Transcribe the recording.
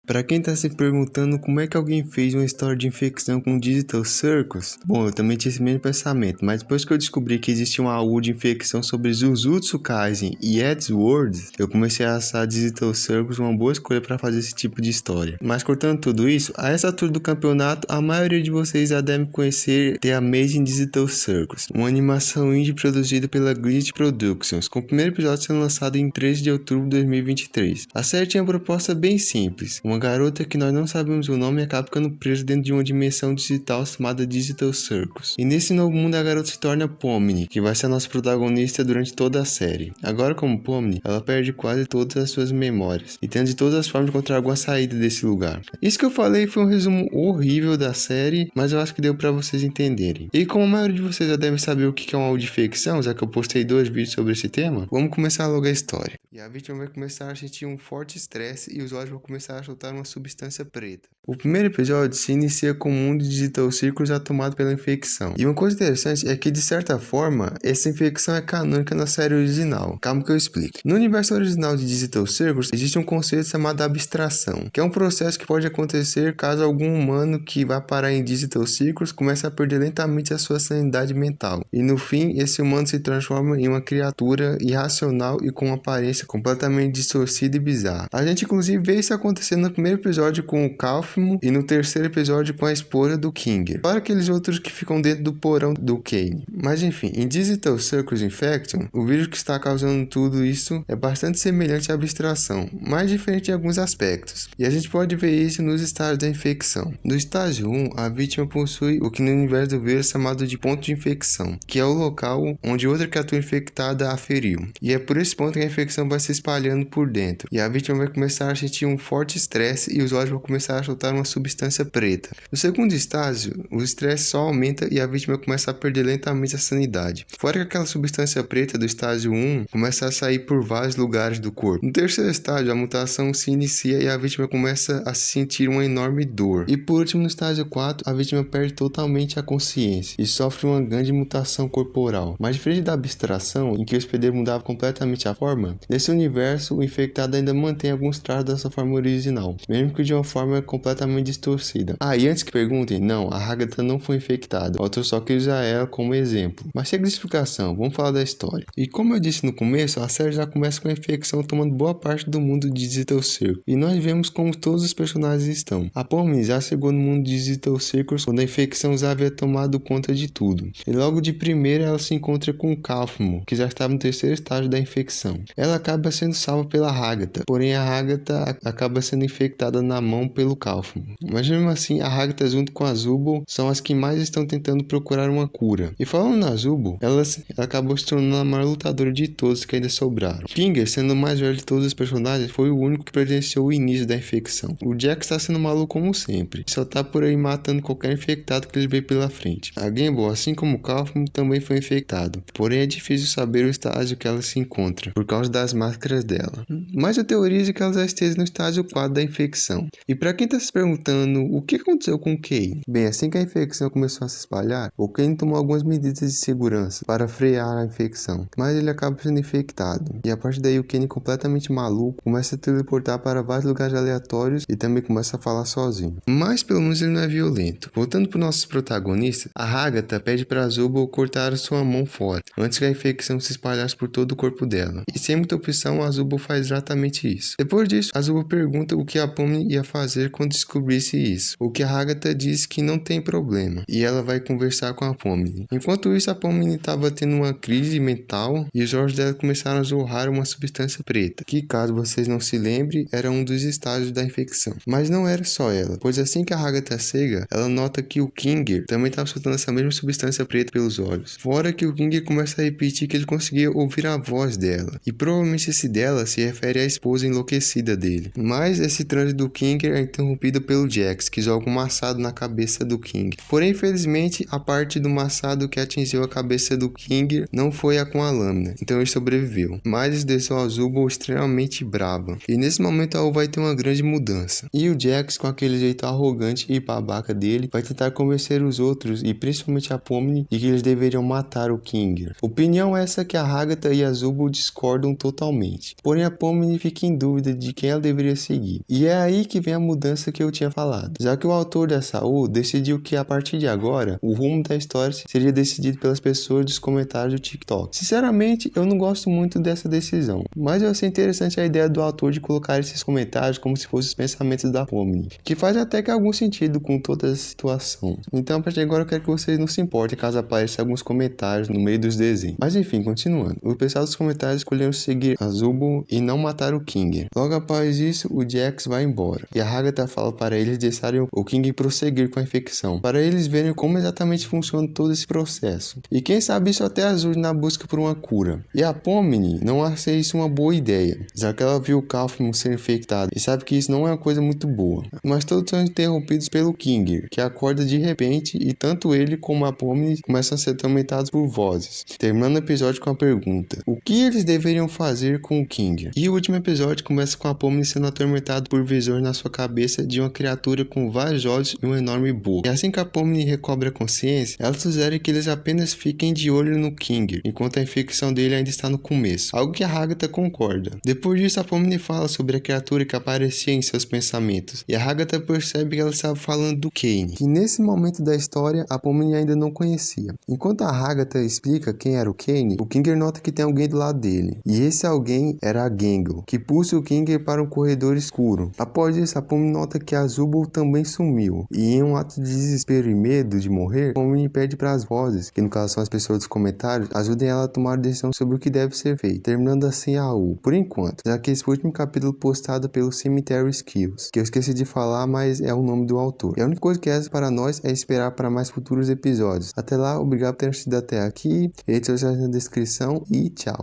Para quem tá se perguntando como é que alguém fez uma história de infecção com Digital Circus, bom, eu também tinha esse mesmo pensamento, mas depois que eu descobri que existia uma AU de infecção sobre Jujutsu Kaisen e Edgeworld, eu comecei a achar Digital Circus uma boa escolha para fazer esse tipo de história. Mas cortando tudo isso, a essa altura do campeonato, a maioria de vocês já deve conhecer The Amazing Digital Circus, uma animação indie produzida pela Glitch Productions, com o primeiro episódio sendo lançado em 13 de outubro de 2023. A série tinha uma proposta bem simples, uma garota que nós não sabemos o nome acaba ficando presa dentro de uma dimensão digital chamada Digital Circus. E nesse novo mundo a garota se torna Pomni, que vai ser a nossa protagonista durante toda a série. Agora como Pomni, ela perde quase todas as suas memórias, e tenta de todas as formas encontrar alguma saída desse lugar. Isso que eu falei foi um resumo horrível da série, mas eu acho que deu pra vocês entenderem. E como a maioria de vocês já deve saber o que é uma audiofecção, já que eu postei 2 vídeos sobre esse tema, vamos começar logo a história. E a vítima vai começar a sentir um forte estresse e os olhos vão começar a soltar uma substância preta. O primeiro episódio se inicia com o mundo Digital Circus já tomado pela infecção. E uma coisa interessante é que, de certa forma, essa infecção é canônica na série original. Calma que eu explico. No universo original de Digital Circus, existe um conceito chamado abstração, que é um processo que pode acontecer caso algum humano que vai parar em Digital Circus comece a perder lentamente a sua sanidade mental. E no fim, esse humano se transforma em uma criatura irracional e com uma aparência completamente distorcida e bizarra. A gente inclusive vê isso acontecendo no primeiro episódio com o Kaufman e no terceiro episódio com a esposa do Kinger. Fora aqueles outros que ficam dentro do porão do Kane. Mas enfim, em Digital Circus Infection, o vírus que está causando tudo isso é bastante semelhante à abstração, mas diferente em alguns aspectos. E a gente pode ver isso nos estágios da infecção. No estágio 1, a vítima possui o que no universo do vírus é chamado de ponto de infecção, que é o local onde outra criatura infectada a feriu. E é por esse ponto que a infecção vai se espalhando por dentro, e a vítima vai começar a sentir um forte estresse e os olhos vão começar a soltar uma substância preta. No segundo estágio, o estresse só aumenta e a vítima começa a perder lentamente a sanidade. Fora que aquela substância preta do estágio 1 começa a sair por vários lugares do corpo. No terceiro estágio, a mutação se inicia e a vítima começa a sentir uma enorme dor. E por último, no estágio 4, a vítima perde totalmente a consciência e sofre uma grande mutação corporal. Mas diferente da abstração, em que o hospedeiro mudava completamente a forma, nesse universo o infectado ainda mantém alguns traços da sua forma original, mesmo que de uma forma completamente distorcida. E antes que perguntem, não, a Agatha não foi infectada, eu só quis usar ela como exemplo. Mas chega de explicação, vamos falar da história. E como eu disse no começo, a série já começa com a infecção tomando boa parte do mundo de Digital Circus, e nós vemos como todos os personagens estão. A Pomni já chegou no mundo de Digital Circus quando a infecção já havia tomado conta de tudo, e logo de primeira ela se encontra com o Kaufman, que já estava no terceiro estágio da infecção. Ela acaba sendo salva pela Agatha, porém a Agatha acaba sendo infectada na mão pelo Kaufman. Mas mesmo assim, a Agatha junto com a Zubo são as que mais estão tentando procurar uma cura. E falando na Zubo, ela acabou se tornando a maior lutadora de todos que ainda sobraram. Kinger, sendo o mais velho de todos os personagens, foi o único que presenciou o início da infecção. O Jack está sendo maluco como sempre, só tá por aí matando qualquer infectado que ele vê pela frente. A Gamble, assim como o Kaufman, também foi infectado, porém é difícil saber o estágio que ela se encontra, por causa das máscaras dela. Mas eu teorizo que ela já esteja no estágio 4 da infecção. E para quem tá se perguntando o que aconteceu com o Kane? Bem, assim que a infecção começou a se espalhar, o Kane tomou algumas medidas de segurança para frear a infecção, mas ele acaba sendo infectado. E a partir daí o Kane, completamente maluco, começa a teleportar para vários lugares aleatórios e também começa a falar sozinho. Mas pelo menos ele não é violento. Voltando para nossos protagonistas, a Agatha pede para Zubo cortar sua mão fora, antes que a infecção se espalhasse por todo o corpo dela. E sem muita opção, a Zubo faz exatamente isso. Depois disso, a Zubo pergunta o que a Pomni ia fazer quando descobrisse isso. O que a Agatha diz que não tem problema, e ela vai conversar com a Pomni. Enquanto isso, a Pomni estava tendo uma crise mental e os olhos dela começaram a jorrar uma substância preta, que, caso vocês não se lembrem, era um dos estágios da infecção. Mas não era só ela, pois assim que a Agatha chega, ela nota que o Kinger também estava soltando essa mesma substância preta pelos olhos. Fora que o Kinger começa a repetir que ele conseguia ouvir a voz dela, e provavelmente esse dela se refere à esposa enlouquecida dele. Mas esse transe do Kinger é interrompido interrompida pelo Jax, que joga um machado na cabeça do King. Porém, infelizmente, a parte do machado que atingiu a cabeça do King não foi a com a lâmina, então ele sobreviveu. Mas deixou a Zubul extremamente brava. E nesse momento a AU vai ter uma grande mudança. E o Jax, com aquele jeito arrogante e babaca dele, vai tentar convencer os outros, e principalmente a Pomni, de que eles deveriam matar o King. Opinião essa que a Agatha e a Zubul discordam totalmente. Porém, a Pomni fica em dúvida de quem ela deveria seguir. E é aí que vem a mudança que eu tinha falado. Já que o autor dessa AU decidiu que a partir de agora, o rumo da história seria decidido pelas pessoas dos comentários do TikTok. Sinceramente, eu não gosto muito dessa decisão, mas eu achei interessante a ideia do autor de colocar esses comentários como se fossem os pensamentos da Pomni, que faz até que algum sentido com toda a situação. Então, a partir de agora, eu quero que vocês não se importem caso apareçam alguns comentários no meio dos desenhos. Mas enfim, continuando. O pessoal dos comentários escolheram seguir a Zubul e não matar o King. Logo após isso, o Jax vai embora, e a Agatha fala para eles deixarem o King prosseguir com a infecção, para eles verem como exatamente funciona todo esse processo. E quem sabe isso até ajude na busca por uma cura. E a Pomni não acha isso uma boa ideia, já que ela viu o Kaufman ser infectado e sabe que isso não é uma coisa muito boa. Mas todos são interrompidos pelo King, que acorda de repente e tanto ele como a Pomni começam a ser atormentados por vozes, terminando o episódio com a pergunta: o que eles deveriam fazer com o King? E o último episódio começa com a Pomni sendo atormentada por visões na sua cabeça de uma criatura com vários olhos e uma enorme boca. E assim que a Pomni recobra a consciência, ela sugere que eles apenas fiquem de olho no King, enquanto a infecção dele ainda está no começo, algo que a Agatha concorda. Depois disso, a Pomni fala sobre a criatura que aparecia em seus pensamentos, e a Agatha percebe que ela estava falando do Kane, que nesse momento da história a Pomni ainda não conhecia. Enquanto a Agatha explica quem era o Kane, o King nota que tem alguém do lado dele, e esse alguém era a Gangle, que puxa o King para um corredor escuro. Após isso, a Pomni nota que a Zubul também sumiu, e em um ato de desespero e medo de morrer, a Pomni pede para as vozes, que no caso são as pessoas dos comentários, ajudem ela a tomar decisão sobre o que deve ser feito, terminando assim a AU, por enquanto, já que esse foi o último capítulo postado pelo Cemetery Skills, que eu esqueci de falar, mas é o nome do autor. E a única coisa que resta para nós é esperar para mais futuros episódios. Até lá, obrigado por ter assistido até aqui, redes sociais na descrição e tchau!